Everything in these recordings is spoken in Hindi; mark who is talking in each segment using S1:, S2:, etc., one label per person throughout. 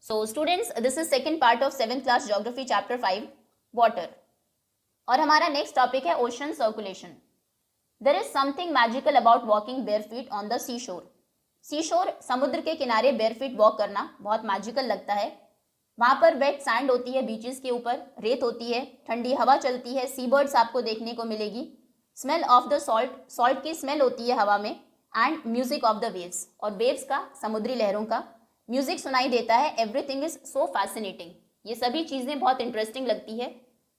S1: So students, this is second part of 7th class geography chapter 5 water. और हमारा नेक्स्ट टॉपिक है ocean circulation. There is something magical about walking bare feet on the sea shore. Sea शोर, समुद्र के किनारे बेयर फीट वॉक करना बहुत मैजिकल लगता है. वहां पर वेट सैंड होती है, बीचेस के ऊपर रेत होती है, ठंडी हवा चलती है, सी बर्ड्स आपको देखने को मिलेगी, smell of the salt, salt की स्मेल होती है हवा में, and music of the waves, और वेव्स का, समुद्री लहरों का म्यूजिक सुनाई देता है. Everything is so fascinating. ये सभी चीजें बहुत इंटरेस्टिंग लगती है,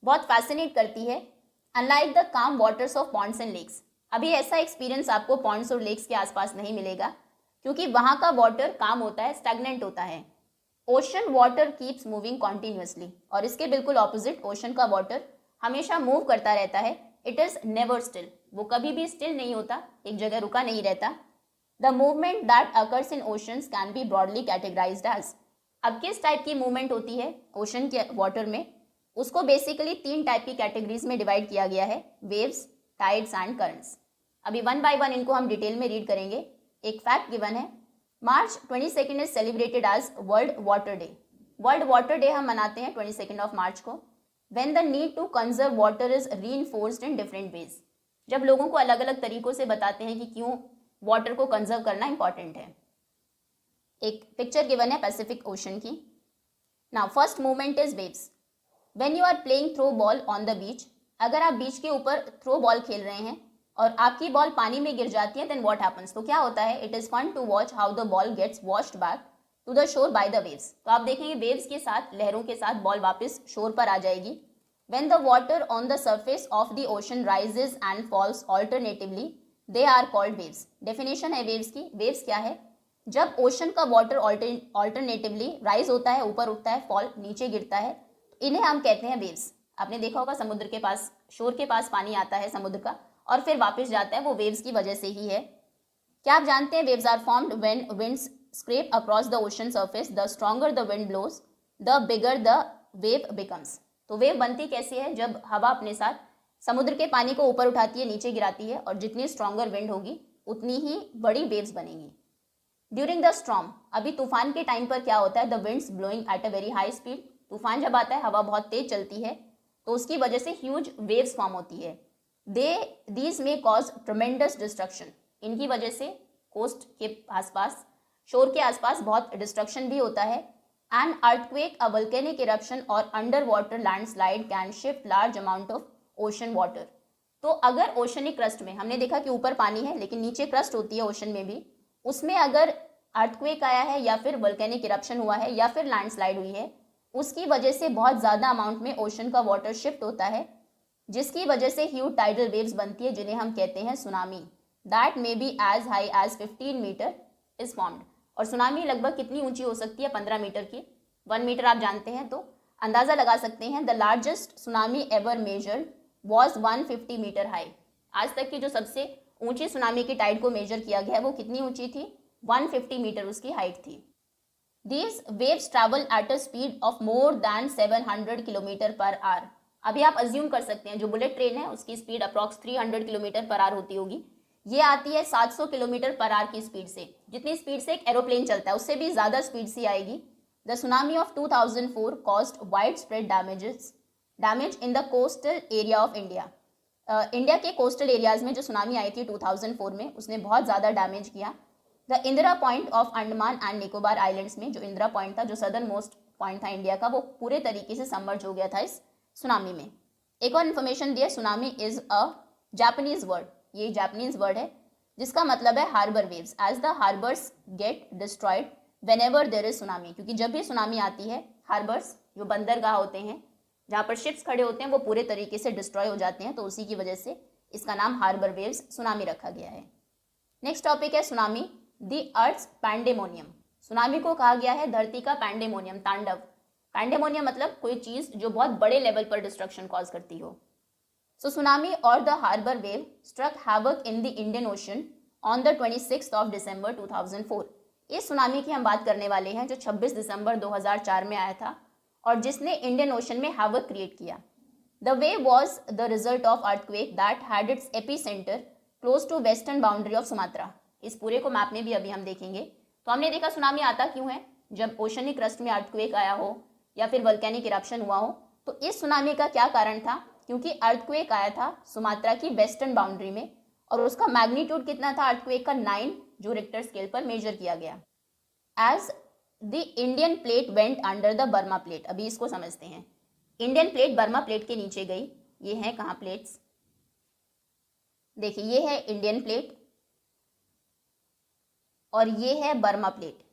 S1: बहुत फैसिनेट करती है. Unlike the calm waters of ponds and lakes. अभी ऐसा एक्सपीरियंस आपको पॉन्ड्स और लेक्स के आसपास नहीं मिलेगा, क्योंकि वहां का वाटर काम होता है, स्टैग्नेंट होता है. Ocean water keeps moving continuously, और इसके बिल्कुल ऑपोजिट ओशन का वाटर हमेशा मूव करता रहता है. It is never still. वो कभी भी स्टिल नहीं होता, एक जगह रुका नहीं रहता. The movement that occurs in oceans can be broadly categorized as. अब किस टाइप की मूवमेंट होती है ओशन के वाटर में, उसको बेसिकली 3 टाइप की कैटेगरीज में डिवाइड किया गया है: वेव्स, टाइड्स एंड करंट्स. अभी वन बाय वन इनको हम डिटेल में रीड करेंगे. एक फैक्ट गिवन है, March 22 is celebrated as World Water Day. World Water Day हम मनाते हैं 22 ऑफ मार्च को. When the need to conserve water is reinforced in different ways. जब लोगों को अलग अलग तरीकों से बताते हैं कि क्यों वाटर को कंजर्व करना इंपॉर्टेंट है. एक पिक्चर गिवन है पैसिफिक ओशन की. Now first movement is waves. When you are playing throw ball on the beach, अगर आप बीच के ऊपर थ्रो बॉल खेल रहे हैं और आपकी बॉल पानी में गिर जाती है, देन व्हाट हैपेंस, तो क्या होता है, it is fun to watch how the ball gets washed back to the shore by the waves. तो आप देखेंगे वेव्स के साथ, लहरों के साथ बॉल वापस शोर पर आ जाएगी. When the water on the surface of the ocean rises and falls alternatively, they are called waves. Definition है वेव्स की. वेव्स क्या है, जब ओशन का वाटर ऑल्टरनेटिवली राइज होता है, ऊपर उठता है, फॉल नीचे गिरता है, तो इन्हें हम कहते हैं वेव्स. आपने देखा होगा समुद्र के पास, शोर के पास पानी आता है समुद्र का और फिर वापस जाता है, वो वेव्स की वजह से ही है. क्या आप जानते हैं waves are formed when winds scrape across the ocean surface. The stronger the wind blows, the bigger the wave becomes. तो वेव बनती कैसे है, जब हवा अपने साथ समुद्र के पानी को ऊपर उठाती है, नीचे गिराती है, और जितनी स्ट्रॉन्गर विंड होगी उतनी ही बड़ी वेव्स बनेंगी. ड्यूरिंग द स्टॉर्म, अभी तूफान के टाइम पर क्या होता है, the winds blowing at a very high speed. तूफान जब आता है, हवा बहुत तेज चलती है, तो उसकी वजह से ह्यूज वेव्स फॉर्म होती है. These may cause tremendous destruction. इनकी वजह से कोस्ट के आसपास, शोर के आसपास बहुत डिस्ट्रक्शन भी होता है. And earthquake, a volcanic eruption और under water landslide can shift large amount of ocean water. तो अगर ओशनिक क्रस्ट में, हमने देखा कि ऊपर पानी है लेकिन नीचे क्रस्ट होती है ओशन में भी, उसमें अगर अर्थक्वेक आया है या फिर वोल्केनिक इरप्शन हुआ है या फिर लैंडस्लाइड हुई है, उसकी वजह से बहुत ज़्यादा अमाउंट में ओशन का वाटर शिफ्ट होता है, जिसकी वजह से ह्यूज टाइडल वेव्स बनती है, जिन्हें हम कहते हैं tsunami. That may be as high as 15 metre is formed. और सुनामी लगभग कितनी ऊंची हो सकती है, 15 मीटर की. 1 मीटर आप जानते हैं तो अंदाज़ा लगा सकते हैं. The largest tsunami ever measured was 150 metre high. आज तक की जो सबसे ऊंची सुनामी की टाइड को मेजर किया गया है, वो कितनी ऊंची थी, 150 मीटर उसकी हाइट थी. These waves travel at a speed of more than 700 kilometre per our. अभी आप अज्यूम कर सकते हैं, जो बुलेट ट्रेन है उसकी speed approx 300 kilometre per our होती होगी. ये आती है 700 किलोमीटर पर आवर की स्पीड से. जितनी स्पीड से एक एरोप्लेन चलता है, उससे भी ज़्यादा स्पीड से आएगी. The tsunami of 2004 caused wide spread damage in the coastal area of India. India के कोस्टल एरियाज में जो सुनामी आई थी 2004 में, उसने बहुत ज़्यादा डैमेज किया. The Indira point of Andaman and Nicobar islands में, जो इंदिरा पॉइंट था, जो सदर्न मोस्ट पॉइंट था इंडिया का, वो पूरे तरीके से सबमर्ज हो गया था इस सुनामी में. एक और इन्फॉर्मेशन दिया, tsunami is a Japanese word. ये जापानीज वर्ड है जिसका मतलब है harbour waves, as the harbours get destroyed whenever there is tsunami. क्योंकि जब भी सुनामी आती है, हार्बर्स जो बंदरगाह होते हैं जहाँ पर शिप्स खड़े होते हैं, वो पूरे तरीके से डिस्ट्रॉय हो जाते हैं, तो उसी की वजह से इसका नाम हार्बर वेव्स सुनामी रखा गया है. नेक्स्ट टॉपिक है tsunami, the earth's pandemonium. Tsunami को कहा गया है धरती का पैंडेमोनियम, तांडव. पैंडेमोनियम मतलब कोई चीज जो बहुत बड़े लेवल पर डिस्ट्रक्शन कॉज करती हो. सो सुनामी और the harbour wave struck havoc in the Indian Ocean on the 26 of December 2004. इस सुनामी की हम बात करने वाले हैं, जो 26 दिसंबर 2004 में आया था और जिसने इंडियन ओशन में हैवक क्रिएट किया. The wave was the result of earthquake that had its epicentre close to western boundary of Sumatra. इस पूरे को मैप में भी अभी हम देखेंगे. तो हमने देखा सुनामी आता क्यों है, जब ओशनिक क्रस्ट में अर्थक्वेक आया हो या फिर वोल्केनिक इरप्शन हुआ हो, तो इस सुनामी का क्या कारण था? क्योंकि अर्थक्वेक आया था सुमात्रा की वेस्टर्न बाउंड्री में और उसका मैग्नीट्यूड कितना था अर्थक्वेक का? 9, जो रिक्टर स्केल पर मेजर किया गया। As the Indian plate went under the Burma plate, अभी इसको समझते हैं। इंडियन प्लेट बर्मा प्लेट के नीचे गई। ये है कहाँ प्लेट्स? देखिए, ये है इंडियन प्लेट और ये है बर्मा प्लेट।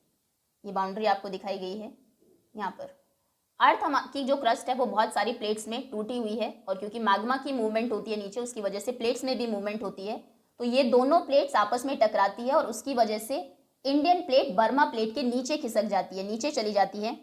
S1: ये बाउंड्री आपको दिखाई गई है यहाँ पर। अर्थ की जो क्रस्ट है वो बहुत सारी प्लेट्स में टूटी हुई है और क्योंकि मैग्मा की मूवमेंट होती है नीचे, उसकी वजह से प्लेट्स में भी मूवमेंट होती है। तो ये दोनों प्लेट्स आपस में टकराती है और उसकी वजह से इंडियन प्लेट बर्मा प्लेट के नीचे खिसक जाती है, नीचे चली जाती है,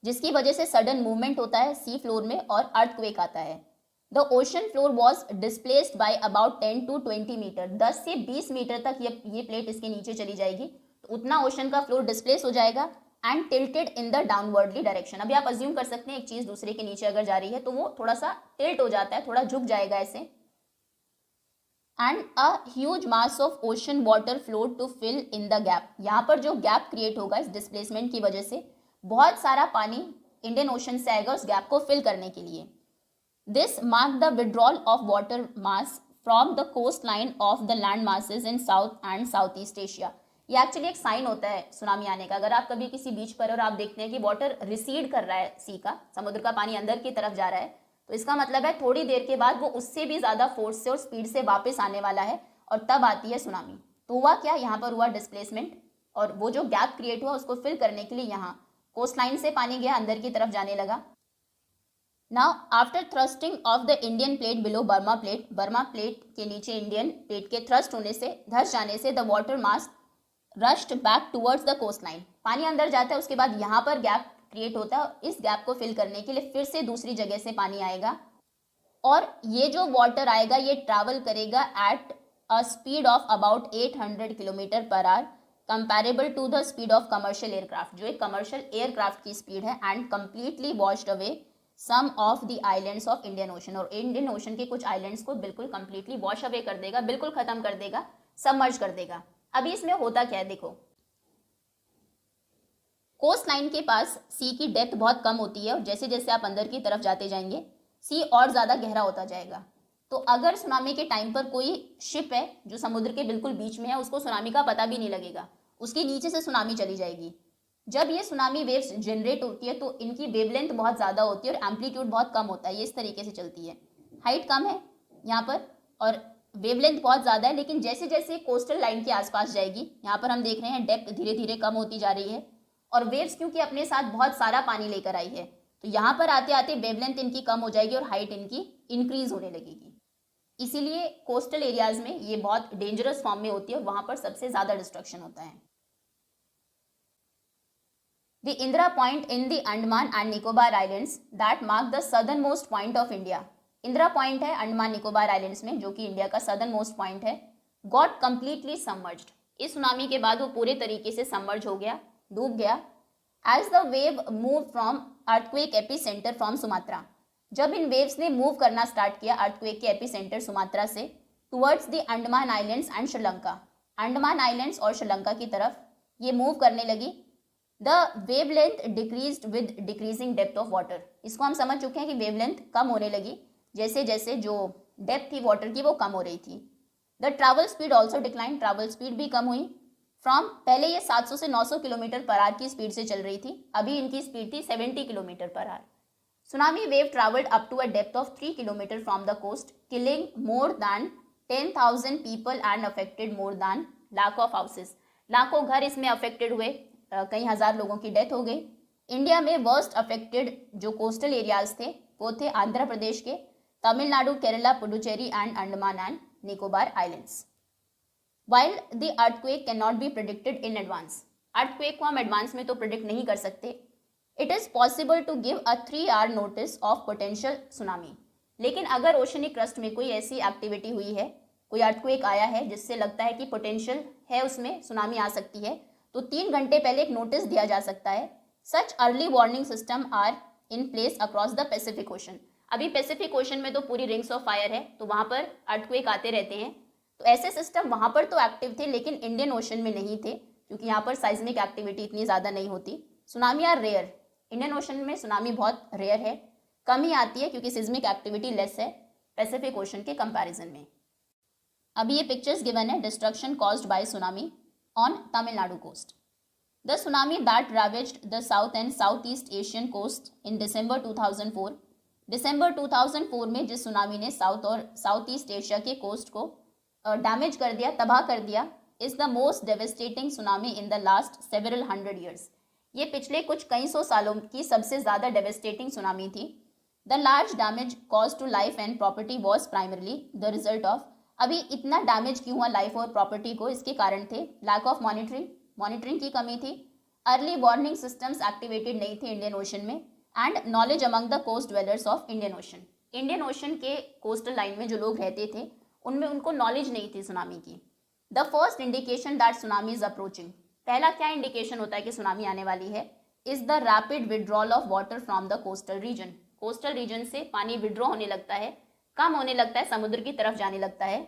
S1: जिसकी वजह से सडन मूवमेंट होता है सी फ्लोर में और अर्थक्वेक आता है। The ocean floor was displaced by about 10 to 20 metre. 10 से 20 मीटर तक ये प्लेट इसके नीचे चली जाएगी, तो उतना ओशन का फ्लोर डिस्प्लेस हो जाएगा and tilted in the downwardly direction. अभी आप अज्यूम कर सकते हैं एक चीज दूसरे के नीचे अगर जा रही है तो वो थोड़ा सा टिल्ट हो जाता है, थोड़ा झुक जाएगा ऐसे। And a huge mass of ocean water flow to fill in the gap. यहाँ पर जो गैप क्रिएट होगा इस डिस्प्लेसमेंट की वजह से, बहुत सारा पानी इंडियन ओशन से आएगा उस गैप को फिल करने के लिए। This mark the withdrawal of water mass from the coast line of the land masses in south and south east Asia. ये एक्चुअली एक साइन होता है सुनामी आने का। अगर आप कभी किसी बीच पर और आप देखते हैं कि वाटर रिसीड कर रहा है, सी का, समुद्र का पानी अंदर की तरफ जा रहा है, तो इसका मतलब है थोड़ी देर के बाद वो उससे भी ज्यादा फोर्स से और स्पीड से वापस आने वाला है और तब आती है सुनामी। तो हुआ क्या, यहाँ पर हुआ डिस्प्लेसमेंट और वो जो गैप क्रिएट हुआ उसको फिल करने के लिए यहाँ कोस्ट लाइन से पानी गया, अंदर की तरफ जाने लगा। Now after thrusting of the Indian plate below Burma plate, Burma plate के नीचे इंडियन प्लेट के थ्रस्ट होने से, धस जाने से, the water mass rushed back towards the coast line. पानी अंदर जाता है, उसके बाद यहाँ पर गैप क्रिएट होता है। इस गैप को फिल करने के लिए फिर से दूसरी जगह से पानी आएगा और ये जो वाटर आएगा ये ट्रैवल करेगा at a speed of about 800 kilometre per hour, comparable to the speed of commercial aircraft, जो एक कमर्शियल एयरक्राफ्ट की स्पीड है, and completely washed away some of the islands of Indian Ocean. और इंडियन ओशन के कुछ आइलैंड्स को बिल्कुल कंप्लीटली वॉश अवे कर देगा, बिल्कुल खत्म कर देगा, सबमर्ज कर देगा। अभी इसमें होता क्या है, देखो, कोस्ट लाइन के पास सी की डेप्थ बहुत कम होती है और जैसे जैसे आप अंदर की तरफ जाते जाएंगे सी और ज़्यादा गहरा होता जाएगा। तो अगर सुनामी के टाइम पर कोई शिप है जो समुद्र के बिल्कुल बीच में है, उसको सुनामी का पता भी नहीं लगेगा, उसके नीचे से सुनामी चली जाएगी। जब ये सुनामी वेव्स जनरेट होती है तो इनकी वेवलेंथ बहुत ज़्यादा होती है और एम्पलीट्यूड बहुत कम होता है। ये इस तरीके से चलती है, हाइट कम है यहाँ पर और वेवलेंथ बहुत ज़्यादा है, लेकिन जैसे जैसे कोस्टल लाइन के आसपास जाएगी, यहाँ पर हम देख रहे हैं डेप्थ धीरे धीरे कम होती जा रही है और वेव्स क्योंकि अपने साथ बहुत सारा पानी लेकर आई है तो यहाँ पर आते आते वेवलेंथ इनकी कम हो जाएगी और हाइट इनकी इंक्रीज होने लगेगी। इसीलिए कोस्टल एरियाज में ये बहुत डेंजरस फॉर्म में होती है और वहां पर सबसे ज्यादा डिस्ट्रक्शन होता है। The Indira point in the Andaman and Nicobar islands that mark the southern most point of India. Indira point है अंडमान निकोबार आइलैंड्स में, जो कि इंडिया का सदर्न मोस्ट पॉइंट है, गॉट कंप्लीटली सबमर्ज्ड। इस सुनामी के बाद वो पूरे तरीके से सबमर्ज हो गया, डूब गया। As the wave move from earthquake epicentre from Sumatra, जब इन वेव्स ने मूव करना स्टार्ट किया अर्थक्वेक के एपिसेंटर सुमात्रा से towards the Andaman Islands and Sri Lanka, Andaman Islands और श्रीलंका की तरफ ये मूव करने लगी, the wavelength decreased with decreasing depth of water. इसको हम समझ चुके हैं कि वेवलेंथ कम होने लगी जैसे जैसे जो डेप्थ थी वाटर की वो कम हो रही थी। The travel speed also decline, travel speed भी कम हुई फ्रॉम, पहले ये 700 से 900 किलोमीटर पर आवर की स्पीड से चल रही थी, अभी इनकी स्पीड थी 70 kilometre per hour. Tsunami wave travelled up to a depth of 3 kilometre from the coast, killing more than 10,000 people and affected more than lakh of houses. लाखों घर इसमें अफेक्टेड हुए, कई हजार लोगों की डेथ हो गई। इंडिया में वर्स्ट अफेक्टेड जो कोस्टल एरियाज थे वो थे आंध्र प्रदेश के, Tamil Nadu, Kerala, Puducherry and Andaman and Nicobar islands. While the earthquake cannot be predicted in advance, earthquake को हम एडवांस में तो प्रिडिक्ट नहीं कर सकते, it is possible to give a 3-hour notice of potential tsunami। लेकिन अगर ओशनिक क्रस्ट में कोई ऐसी एक्टिविटी हुई है, कोई अर्थक्वेक आया है जिससे लगता है कि पोटेंशियल है उसमें सुनामी आ सकती है, तो 3 घंटे पहले एक नोटिस दिया जा सकता है। Such early warning system are in place across the Pacific Ocean. अभी पैसिफिक ओशन में तो पूरी रिंग्स ऑफ फायर है, तो वहां पर अर्थक्वेक आते रहते हैं, तो ऐसे सिस्टम वहां पर तो एक्टिव थे लेकिन इंडियन ओशन में नहीं थे। क्योंकि यहाँ पर साइज्मिक एक्टिविटी इतनी ज़्यादा नहीं होती। Tsunami are rare, Indian Ocean में सुनामी बहुत रेयर है, कम ही आती है क्योंकि सिज्मिक एक्टिविटी लेस है पैसिफिक ओशन के कंपैरिजन में। अभी ये पिक्चर्स गिवन है, destruction caused by tsunami on Tamil Nadu coast. The tsunami that ravaged the south and south east Asian coast in December 2004, दिसंबर 2004 में जिस सुनामी ने साउथ और साउथ ईस्ट एशिया के कोस्ट को डैमेज कर दिया, तबाह कर दिया, is the most devastating tsunami in the last several 100 years। ये पिछले कुछ कई सौ सालों की सबसे ज़्यादा डेवेस्टेटिंग सुनामी थी। The large damage cause to life and property was primarily the result of, अभी इतना डैमेज क्यों हुआ लाइफ और प्रॉपर्टी को, इसके कारण थे लैक ऑफ मॉनिटरिंग की कमी थी, अर्ली वार्निंग सिस्टम्स एक्टिवेटेड नहीं थे इंडियन ओशन में, and knowledge among the coast dwellers of Indian Ocean. Indian Ocean के कोस्टल लाइन में जो लोग रहते थे उनमें उनको नॉलेज नहीं थी सुनामी की। The first indication that tsunami is approaching, पहला क्या इंडिकेशन होता है कि सुनामी आने वाली है, is the rapid withdrawal of water from the coastal region. Coastal region से पानी विड्रॉ होने लगता है, कम होने लगता है, समुद्र की तरफ जाने लगता है,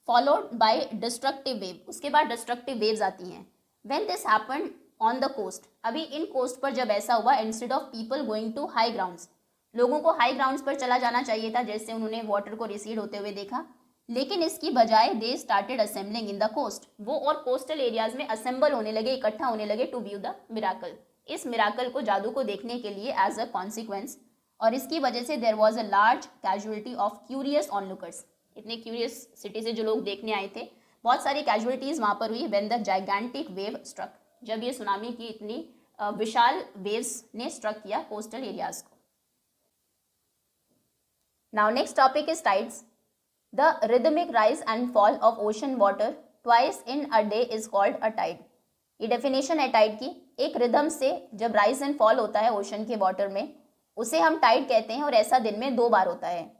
S1: फॉलोड बाय डिस्ट्रक्टिव वेव, उसके बाद डिस्ट्रक्टिव वेव्स आती हैं। When this happened on the coast, अभी इन कोस्ट पर जब ऐसा हुआ, instead of people going to high grounds, लोगों को हाई ग्राउंड्स पर चला जाना चाहिए था, जैसे उन्होंने वाटर को रिसीड होते हुए देखा, लेकिन इसकी बजाय they started assembling in the coast, वो और कोस्टल एरियाज में असेंबल होने लगे, इकट्ठा होने लगे टू व्यू द मिराकल, इस मिराकल को, जादू को देखने के लिए एज अ कॉन्सिक्वेंस, और इसकी वजह से there was a large casualty of curious onlookers, इतने क्यूरियस सिटी से जो लोग देखने आए थे, बहुत सारी कैजुअलिटीज वहां पर हुई। When the gigantic wave struck, जब ये सुनामी की इतनी विशाल वेव्स ने स्ट्रक किया कोस्टल एरियाज को। Now next topic is tides. The rhythmic rise and fall of ocean water twice in a day is called a tide. ये डेफिनेशन है टाइड की, एक रिदम से जब राइज एंड फॉल होता है ओशन के वाटर में, उसे हम टाइड कहते हैं, और ऐसा दिन में 2 बार होता है।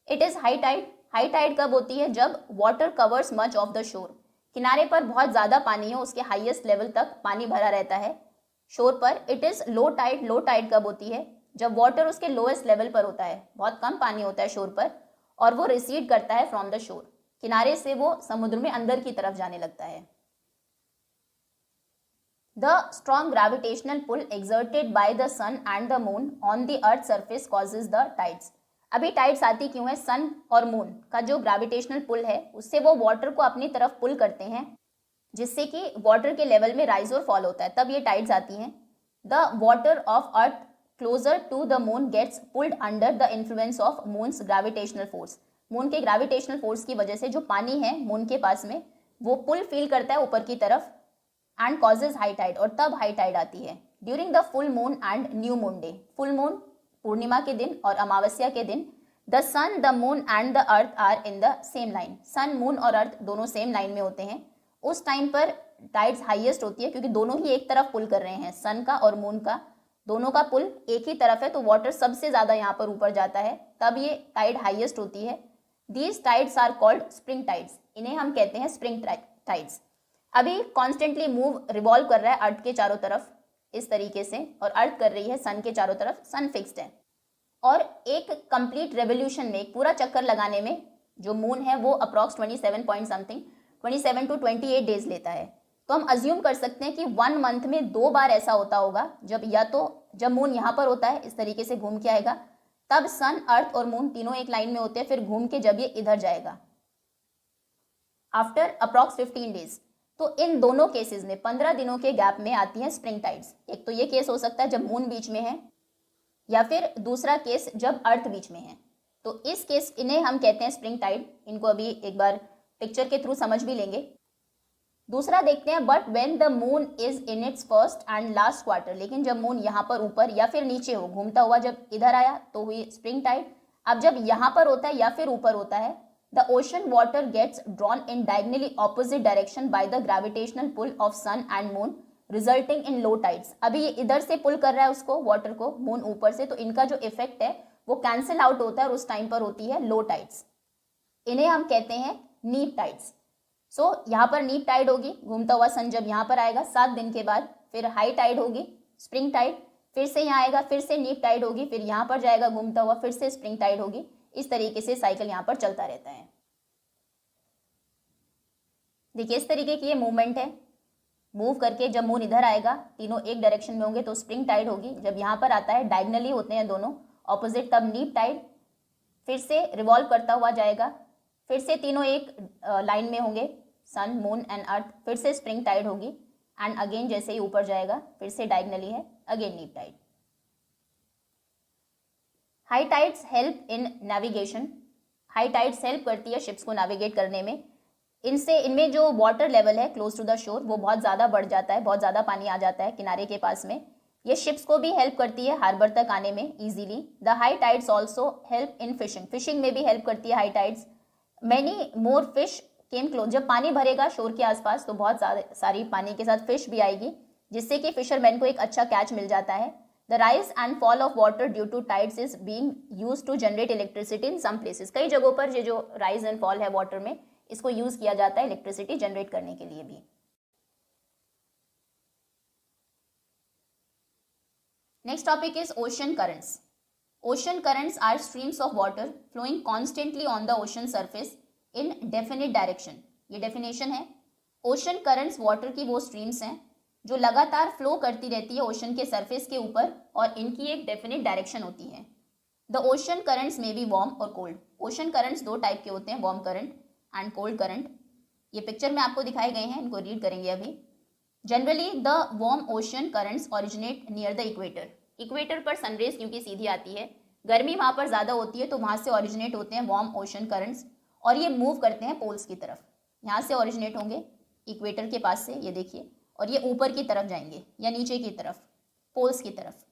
S1: It is high tide, high tide कब होती है, जब water covers much of the shore, किनारे पर बहुत ज़्यादा पानी हो, उसके हाईएस्ट लेवल तक पानी भरा रहता है शोर पर। It is low tide, low tide कब होती है, जब वाटर उसके लोएस्ट लेवल पर होता है, बहुत कम पानी होता है शोर पर, और वो रिसीड करता है फ्रॉम द शोर, किनारे से वो समुद्र में अंदर की तरफ जाने लगता है। The strong gravitational pull exerted by the sun and the moon on the earth surface causes the tides. अभी टाइड्स आती क्यों है, सन और मून का जो ग्रेविटेशनल पुल है उससे वो वाटर को अपनी तरफ पुल करते हैं, जिससे कि वाटर के लेवल में राइज और फॉल होता है, तब ये टाइड्स आती हैं। The water of earth closer to the moon gets pulled under the influence of moon's gravitational force. Moon के ग्रेविटेशनल फोर्स की वजह से जो पानी है मून के पास में, वो पुल फील करता है ऊपर की तरफ, एंड कॉजेज हाई टाइड, और तब हाई टाइड आती है। During the full moon and new moon day, full moon पूर्णिमा के दिन और अमावस्या के दिन, the sun, the moon and the earth are in the same line, sun, moon और अर्थ दोनों सेम लाइन में होते हैं, उस टाइम पर टाइड्स हाईएस्ट होती है, क्योंकि दोनों ही एक तरफ पुल कर रहे हैं, सन का और मून का, दोनों का पुल एक ही तरफ है, तो वाटर सबसे ज्यादा यहाँ पर ऊपर जाता है, तब ये टाइड हाईएस्ट होती है। These tides are called spring tides, इन्हें हम कहते हैं स्प्रिंग टाइड्स। अभी कॉन्स्टेंटली मूव रिवॉल्व कर रहा है अर्थ के चारों तरफ इस तरीके से, और अर्थ कर रही है सन के चारों तरफ, सन फिक्स्ड है, और एक कंप्लीट रेवोल्यूशन में, एक पूरा चक्कर लगाने में जो मून है वो approx 27 point something 27 to 28 days लेता है। तो हम अज्यूम कर सकते हैं कि 1 मंथ में 2 बार ऐसा होता होगा, जब या तो जब मून यहाँ पर होता है इस तरीके से घूम के आएगा, तब सन, अर्थ और मून तीनों एक लाइन में होते हैं, फिर घूम के जब ये इधर जाएगा आफ्टर अप्रॉक्स 15 डेज। तो इन दोनों केसेस में 15 दिनों के गैप में आती हैं स्प्रिंग टाइड्स। एक तो ये केस हो सकता है जब मून बीच में है, या फिर दूसरा केस जब अर्थ बीच में है, तो इस केस इन्हें हम कहते हैं स्प्रिंग टाइड। इनको अभी एक बार पिक्चर के थ्रू समझ भी लेंगे। दूसरा देखते हैं, but when the moon is in its first and last quarter, लेकिन जब मून यहाँ पर ऊपर या फिर नीचे हो, घूमता हुआ जब इधर आया तो हुई स्प्रिंग टाइड। अब जब यहाँ पर होता है या फिर ऊपर होता है, the ocean water gets drawn in diagonally opposite direction by the gravitational pull of sun and moon resulting in low tides. अभी ये इधर से पुल कर रहा है उसको, वाटर को, मून ऊपर से, तो इनका जो इफेक्ट है वो कैंसिल आउट होता है और उस टाइम पर होती है लो टाइड्स। इन्हें हम कहते हैं नीप टाइड्स। सो यहाँ पर नीप टाइड होगी, घूमता हुआ सन जब यहाँ पर आएगा 7 दिन के बाद, फिर हाई टाइड होगी स्प्रिंग टाइड, फिर से यहाँ आएगा, फिर से नीप टाइड होगी, फिर यहाँ पर जाएगा घूमता हुआ, फिर से स्प्रिंग टाइड होगी। इस तरीके से साइकिल यहाँ पर चलता रहता है। देखिए इस तरीके की ये मूवमेंट है, मूव करके जब मून इधर आएगा, तीनों एक डायरेक्शन में होंगे तो स्प्रिंग टाइड होगी। जब यहाँ पर आता है डायगनली होते हैं दोनों ऑपोजिट, तब नीप टाइड। फिर से रिवॉल्व करता हुआ जाएगा, फिर से तीनों एक लाइन में होंगे, सन मून एंड अर्थ, फिर से स्प्रिंग टाइड होगी एंड अगेन जैसे ही ऊपर जाएगा फिर से डायगनली है, again neap tide. High tides help in navigation. High tides help करती है शिप्स को नेविगेट करने में। इनमें जो वाटर लेवल है क्लोज टू द शोर वो बहुत ज़्यादा बढ़ जाता है, बहुत ज़्यादा पानी आ जाता है किनारे के पास में। ये शिप्स को भी हेल्प करती है हार्बर तक आने में easily. The high tides also help in fishing. Fishing में भी हेल्प करती है high tides. Many more fish came close. जब पानी भरेगा शोर के आसपास तो बहुत सारी पानी के साथ फिश भी आएगी, जिससे कि फिशरमैन को एक अच्छा कैच मिल जाता है। The rise and fall of water due to tides is being used to generate electricity in some places. कई जगहों पर ये जो राइज एंड फॉल है वाटर में, इसको यूज किया जाता है इलेक्ट्रिसिटी जनरेट करने के लिए भी। Next topic is ocean currents. Ocean currents are streams of water flowing constantly on the ocean surface in definite direction. ये डेफिनेशन है। ओशन करंट्स वाटर की वो स्ट्रीम्स हैं जो लगातार फ्लो करती रहती है ओशन के सरफेस के ऊपर और इनकी एक डेफिनिट डायरेक्शन होती है। द ओशन करंट्स में बी वार्म और कोल्ड। ओशन करंट्स दो टाइप के होते हैं, warm current and cold current. ये पिक्चर में आपको दिखाए गए हैं, इनको रीड करेंगे अभी। Generally the warm ocean currents originate near the equator. Equator पर सनरेज क्योंकि सीधी आती है, गर्मी वहाँ पर ज़्यादा होती है, तो वहाँ से ओरिजिनेट होते हैं वार्म ओशन करंट्स और ये मूव करते हैं पोल्स की तरफ। यहाँ से ओरिजिनेट होंगे इक्वेटर के पास से, ये देखिए, और ये ऊपर की तरफ जाएंगे या नीचे की तरफ, पोल्स की तरफ।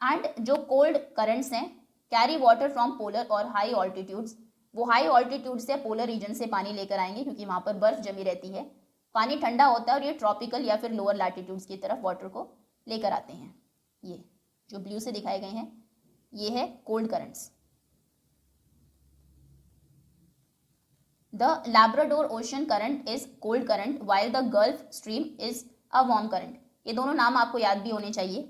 S1: एंड जो कोल्ड करंट्स हैं कैरी वाटर फ्रॉम पोलर और हाई ऑल्टीट्यूड्स। वो हाई ऑल्टीट्यूड से पोलर रीजन से पानी लेकर आएंगे क्योंकि वहाँ पर बर्फ जमी रहती है, पानी ठंडा होता है और ये ट्रॉपिकल या फिर लोअर लैटिट्यूड्स की तरफ वाटर को लेकर आते हैं। ये जो ब्लू से दिखाए गए हैं ये है cold currents. The Labrador ocean current is cold current while the gulf stream is a warm current. ये दोनों नाम आपको याद भी होने चाहिए,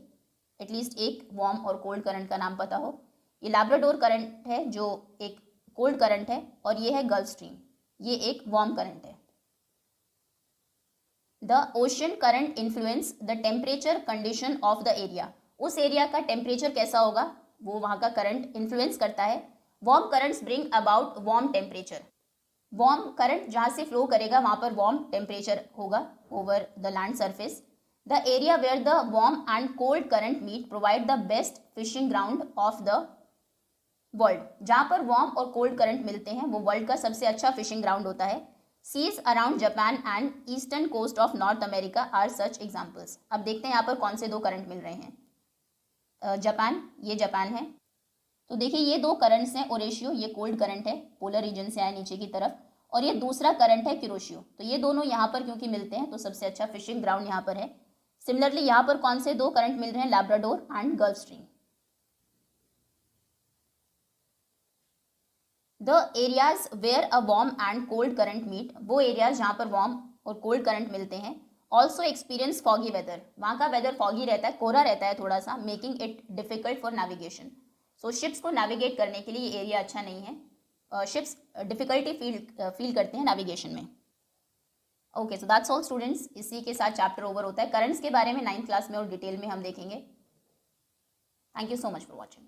S1: एटलीस्ट एक वार्म और कोल्ड करंट का नाम पता हो। ये लैब्राडोर करंट है जो एक कोल्ड करंट है और ये है गल्फ स्ट्रीम, ये एक वार्म करंट है। The ocean current influence the temperature condition of the area. उस एरिया का टेम्परेचर कैसा होगा वो वहाँ का करंट इन्फ्लुएंस करता है। Warm currents bring about warm temperature. Warm current जहाँ से फ्लो करेगा वहाँ पर वार्म टेम्परेचर होगा over the land surface. The area where the warm and cold current meet provide the best fishing ground of the world. जहाँ पर वार्म और कोल्ड करंट मिलते हैं वो वर्ल्ड का सबसे अच्छा फिशिंग ग्राउंड होता है। Seas around Japan and eastern coast of North America are such examples. अब देखते हैं यहाँ पर कौन से दो करंट मिल रहे हैं। जापान, ये जापान है, तो देखिए ये दो करंट्स हैं। ओरेशियो ये कोल्ड करंट है, पोलर रीजन से आया नीचे की तरफ, और ये दूसरा करंट है कुरोशियो। तो ये दोनों यहाँ पर क्योंकि मिलते हैं तो सबसे अच्छा फिशिंग ग्राउंड यहाँ पर है। सिमिलरली यहाँ पर कौन से दो करंट मिल रहे हैं, Labrador and gulf stream. The areas where a warm and cold current meet, वो एरियाज जहाँ पर वार्म और कोल्ड करंट मिलते हैं। ऑल्सो एक्सपीरियंस फॉगी वेदर, वहाँ का वेदर फॉगी रहता है, कोहरा रहता है थोड़ा सा, making it difficult for navigation. So ships को नेविगेट करने के लिए ये एरिया अच्छा नहीं है, शिप्स डिफिकल्टी फील करते हैं नेविगेशन में। Okay, so that's all students, इसी के साथ चैप्टर ओवर होता है। करंट्स के बारे में 9th क्लास में और डिटेल में हम देखेंगे। Thank you so much for watching.